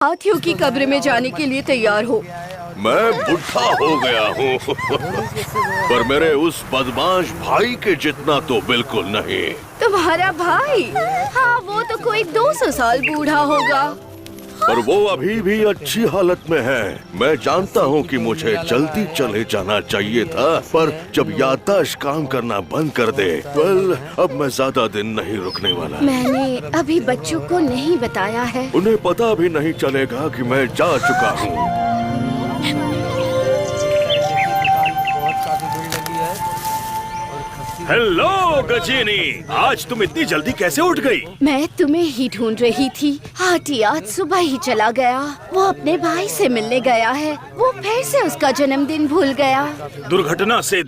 हाथियों की कब्र में जाने के लिए तैयार हो। मैं बुढ़ा हो गया हूँ पर मेरे उस बदमाश भाई के जितना तो बिल्कुल नहीं। तुम्हारा भाई? हाँ, वो तो कोई 200 साल बूढ़ा होगा। पर वो अभी भी अच्छी हालत में है। मैं जानता हूँ कि मुझे जल्दी चले जाना चाहिए था, पर जब याददाश्त काम करना बंद कर दे, अब मैं ज्यादा दिन नहीं रुकने वाला। मैंने अभी बच्चों को नहीं बताया है। उन्हें पता भी नहीं चलेगा कि मैं जा चुका हूँ। हेलो गजीनी, आज तुम इतनी जल्दी कैसे उठ गई? मैं तुम्हें ही ढूंढ रही थी। हाथी आज सुबह ही चला गया। वो अपने भाई से मिलने गया है। वो फिर से उसका जन्मदिन भूल गया। दुर्घटना से